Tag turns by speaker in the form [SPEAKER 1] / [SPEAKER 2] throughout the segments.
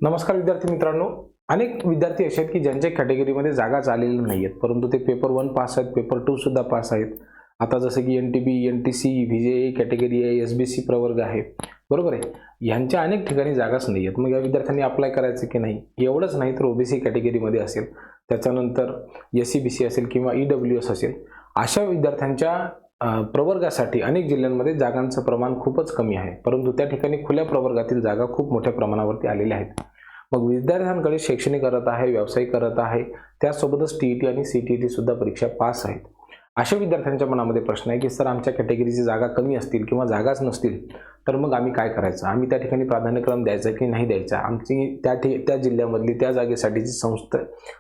[SPEAKER 1] नमस्कार विद्यार्थी मित्रांनो, अनेक विद्यार्थी असे आहेत की ज्यांच्या कॅटेगरीमध्ये जागाच आलेल्या नाही आहेत, परंतु ते पेपर 1 पास आहेत, पेपर 2 सुद्धा पास आहेत. आता जसं की NTB, NTC, VJA कॅटेगरी आहे, SBC प्रवर्ग आहे, बरोबर आहे. ह्यांच्या अनेक ठिकाणी जागाच नाही आहेत. मग या विद्यार्थ्यांनी अप्लाय करायचं की नाही? एवढंच नाही तर OBC कॅटेगरीमध्ये असेल, त्याच्यानंतर SC-BC असेल किंवा EWS असेल, अशा विद्यार्थ्यांच्या प्रवर्गासाठी अनेक जिल्ह्यांमध्ये जागांचं प्रमाण खूपच कमी आहे, परंतु त्या ठिकाणी खुल्या प्रवर्गातील जागा खूप मोठ्या प्रमाणावरती आलेल्या आहेत. मग विद्यार्थ्यांकडे शैक्षणिक अर्हता आहे, व्यावसायिक अर्हता आहे, त्यासोबतच TET आणि CTET सुद्धा परीक्षा पास आहेत. अशा विद्यार्थ्यांच्या मनामध्ये प्रश्न आहे की सर, आमच्या कॅटेगरीची जागा कमी असतील किंवा जागाच नसतील तर मग आम्ही काय करायचं? आम्ही त्या ठिकाणी प्राधान्यक्रम द्यायचा की नाही द्यायचा? आमची त्या जिल्ह्यामधली त्या जागेसाठीची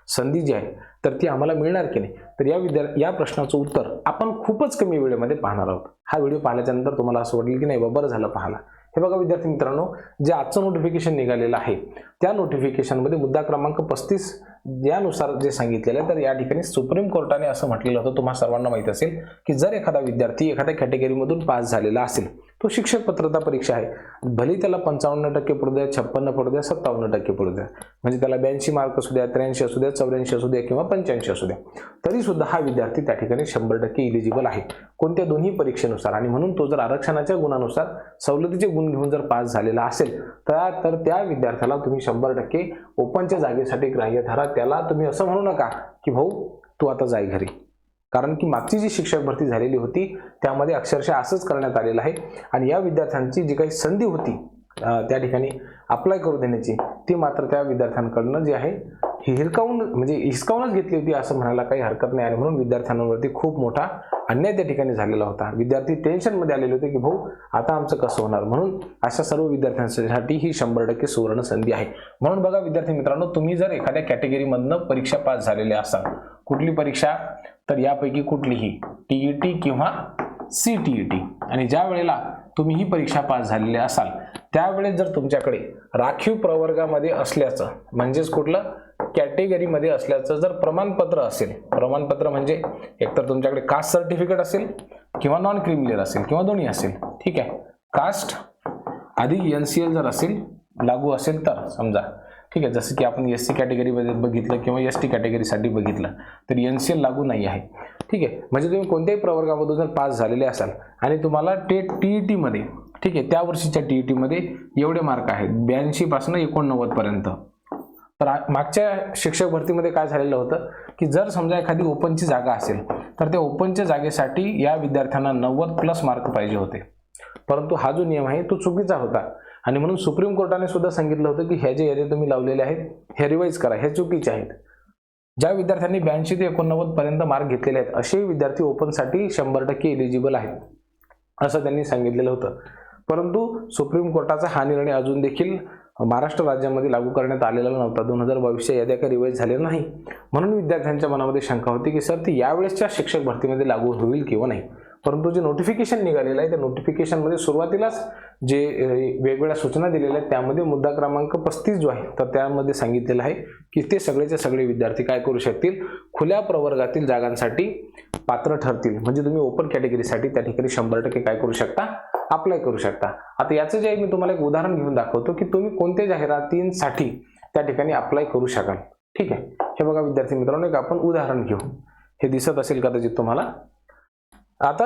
[SPEAKER 1] संधी जी आहे तर ती आम्हाला मिळणार की नाही? तर या प्रश्नाचं उत्तर आपण खूपच कमी वेळेमध्ये पाहणार आहोत. हा व्हिडिओ पाहिल्याच्या नंतर तुम्हाला असं वाटेल की नाही बरं झालं पाहिला. हे बघा विद्यार्थी मित्रांनो, जे आजचं नोटिफिकेशन निघालेलं आहे त्या नोटिफिकेशनमध्ये मुद्दा क्रमांक 35 यानुसार जे सांगितलेलं आहे, तर या ठिकाणी सुप्रीम कोर्टाने असं म्हटलेलं होतं, तुम्हाला सर्वांना माहित असेल की जर एखादा विद्यार्थी एखाद्या कॅटेगरीमधून पास झालेला असेल, तो शिक्षक पात्रता परीक्षा आहे, भले त्याला 55% पडू द्या, 56 पडू द्या, 57% पडू द्या, म्हणजे त्याला 82 मार्क असू द्या, 83 असू द्या, 84 असू द्या किंवा 85 असू द्या, तरी सुद्धा हा विद्यार्थी त्या ठिकाणी 100% इलिजिबल आहे कोणत्या दोन्ही परीक्षेनुसार. आणि म्हणून तो जर आरक्षणाच्या गुणानुसार सवलतीचे गुण घेऊन जर पास झालेला असेल तर त्या विद्यार्थ्याला तुम्ही 100% ओपनच्या जागेसाठी ग्राह्य धरा. त्याला तुम्ही असं म्हणू नका की भाऊ तू आता जाय घरी, कारण की मागची जी शिक्षक भरती झालेली होती त्यामध्ये अक्षरशः असंच करण्यात आलेलं आहे. आणि या विद्यार्थ्यांची जी काही संधी होती त्या ठिकाणी अप्लाय करू देण्याची, ती मात्र त्या विद्यार्थ्यांकडनं जी आहे हिसकावूनच घेतली होती असं म्हणायला काही हरकत नाही. आणि म्हणून विद्यार्थ्यांवरती खूप मोठा अन्याय त्या ठिकाणी झालेला होता. विद्यार्थी टेन्शनमध्ये आलेले होते की भाऊ आता आमचं कसं होणार. म्हणून अशा सर्व विद्यार्थ्यांसाठी ही 100% सुवर्ण संधी आहे. म्हणून बघा विद्यार्थी मित्रांनो, तुम्ही जर एखाद्या कॅटेगरीमधनं परीक्षा पास झालेले असाल, कुठली परीक्षा तर यापैकी कुठलीही TET किंवा CTET, आणि ज्या वेळेला तुम्ही ही परीक्षा पास झालेले असाल त्यावेळेस जर तुमच्याकडे राखीव प्रवर्गामध्ये असल्याचं, म्हणजेच कुठलं कॅटेगरीमध्ये असल्याचं जर प्रमाणपत्र असेल, प्रमाणपत्र म्हणजे एकतर तुमच्याकडे कास्ट सर्टिफिकेट असेल किंवा नॉन क्रिमिनल असेल किंवा दोन्ही असेल, ठीक आहे. कास्ट आधी NCL जर असेल लागू असेल तर समजा, ठीक आहे. जसं की आपण SC कॅटेगरीमध्ये बघितलं किंवा ST कॅटेगरीसाठी बघितलं तर NCL लागू नाही आहे, ठीक आहे. म्हणजे तुम्ही कोणत्याही प्रवर्गामधून जर पास झालेले असाल आणि तुम्हाला TET मध्ये, ठीक आहे, त्या वर्षीच्या TET मध्ये एवढे मार्क आहेत 82 पासून 89 पर्यंत. तर मागच्या शिक्षक भरतीमध्ये काय झालेलं होतं की जर समजा एखादी ओपनची जागा असेल तर त्या ओपनच्या जागेसाठी या विद्यार्थ्यांना 90+ मार्क पाहिजे होते, परंतु हा जो नियम आहे तो चुकीचा होता. आणि म्हणून सुप्रीम कोर्टाने सुद्धा सांगितलं होतं की ह्या जे यादी तुम्ही लावलेले आहेत हे रिवाईज करा, हे चुकीचे आहेत. ज्या विद्यार्थ्यांनी 82 ते 89 पर्यंत मार्क घेतलेले आहेत असे विद्यार्थी ओपनसाठी 100% एलिजिबल आहेत असं त्यांनी सांगितलेलं होतं. परंतु सुप्रीम कोर्टाचा हा निर्णय अजून देखील महाराष्ट्र राज्यामध्ये लागू करण्यात आलेला नव्हता. 2022च्या याद्या काही रिवाईज झालेल्या नाही. म्हणून विद्यार्थ्यांच्या मनामध्ये शंका होती की सर ती यावेळेसच्या शिक्षक भरतीमध्ये लागू होईल किंवा नाही. परंतु जे नोटिफिकेशन निघालेलं आहे त्या नोटिफिकेशनमध्ये सुरुवातीलाच जे वेगवेगळ्या सूचना दिलेल्या आहेत त्यामध्ये मुद्दा क्रमांक 35 जो आहे तर त्यामध्ये सांगितलेलं आहे की ते सगळेचे सगळे विद्यार्थी काय करू शकतील, खुल्या प्रवर्गातील जागांसाठी पात्र ठरतील. म्हणजे तुम्ही ओपन कॅटेगरीसाठी त्या ठिकाणी 100% काय करू शकता, अप्लाय करू शकता. आता याचं जे आहे मी तुम्हाला एक उदाहरण घेऊन दाखवतो की तुम्ही कोणत्या जाहिरातींसाठी त्या ठिकाणी अप्लाय करू शकाल, ठीक आहे. हे बघा विद्यार्थी मित्रांनो, एक आपण उदाहरण घेऊ. हे दिसत असेल कदाचित तुम्हाला. आता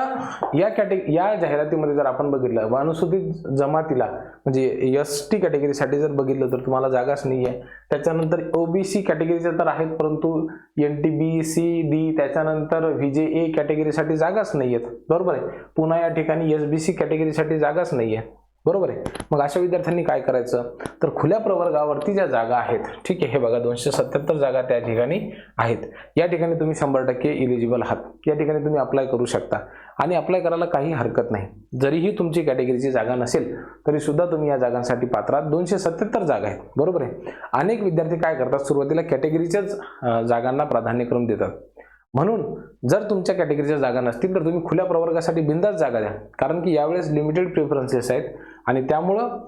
[SPEAKER 1] या जाहिरातीमध्ये जर आपण बघितलं अनुसूचित जमातीला म्हणजे ST कॅटेगरीसाठी जर बघितलं तर तुम्हाला जागाच नाही आहे. त्याच्यानंतर OBC कॅटेगरीचे तर आहेत, परंतु NTB, CD, त्याच्यानंतर VJA कॅटेगरीसाठी जागाच नाही आहेत, बरोबर आहे. पुन्हा या ठिकाणी SBC कॅटेगरीसाठी जागाच नाही आहे, बरोबर आहे. मग अशा विद्यार्थ्यांनी काय करायचं तर खुल्या प्रवर्गावरती ज्या जागा आहेत, ठीक आहे, हे बघा 277 जागा त्या ठिकाणी आहेत. या ठिकाणी तुम्ही 100% इलिजिबल आहात. या ठिकाणी तुम्ही अप्लाय करू शकता आणि अप्लाय करायला काही हरकत नाही. जरीही तुमची कॅटेगरीची जागा नसेल तरी सुद्धा तुम्ही या जागांसाठी पात्र आहात. 277 जागा आहेत, बरोबर आहे. अनेक विद्यार्थी काय करतात, सुरुवातीला कॅटेगरीच्याच जागांना प्राधान्यक्रम देतात. म्हणून जर तुमच्या कॅटेगरीच्या जागा नसतील तर तुम्ही खुल्या प्रवर्गासाठी बिनधास्त जागा द्या, कारण की यावेळेस लिमिटेड प्रेफरन्सेस आहेत आणि त्यामुळं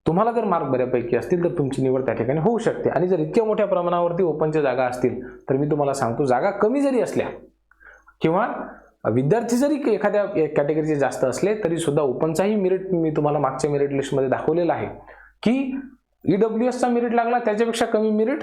[SPEAKER 1] तुम्हाला जर मार्क बऱ्यापैकी असतील तर तुमची निवड त्या ठिकाणी होऊ शकते. आणि जर इतक्या मोठ्या प्रमाणावरती ओपनच्या जागा असतील तर मी तुम्हाला सांगतो, जागा कमी जरी असल्या किंवा विद्यार्थी जरी एखाद्या कॅटेगरीचे जास्त असले तरी सुद्धा ओपनचाही मेरिट मी तुम्हाला मागच्या मेरिट लिस्टमध्ये दाखवलेला आहे की EWSचा मेरिट लागला त्याच्यापेक्षा कमी मेरिट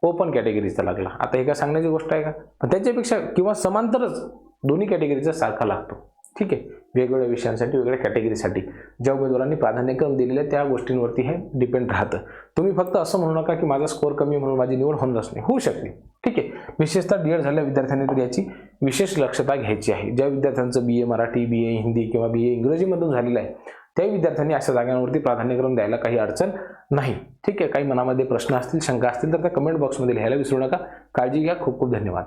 [SPEAKER 1] ओपन कॅटेगरीचा लागला. आता हे काय सांगण्याची गोष्ट आहे का? पण त्याच्यापेक्षा किंवा समांतरच दोन्ही कॅटेगरीचा सारखा लागतो. ठीक आहे, वेगवेगळ्या विषयांसाठी वेगवेगळ्या कॅटेगरीसाठी ज्या उमेदवारांनी प्राधान्यक्रम दिलेले त्या गोष्टींवरती हे डिपेंड राहतं. तुम्ही फक्त असं म्हणू नका की माझा स्कोअर कमी म्हणून माझी निवड होणारच नाही, होऊ शकते. ठीक आहे, विशेषतः DED झालेल्या विद्यार्थ्यांनी तर याची विशेष दक्षता घ्यायची आहे. ज्या विद्यार्थ्यांचं BA मराठी, BA हिंदी किंवा BA इंग्रजीमधून झालेलं आहे त्या विद्यार्थ्यांनी अशा जागांवरती प्राधान्यक्रम द्यायला काही अडचण नाही. ठीक आहे, काही मनामध्ये प्रश्न असतील, शंका असतील तर त्या कमेंट बॉक्समध्ये लिहायला विसरू नका. काळजी घ्या. खूप खूप धन्यवाद.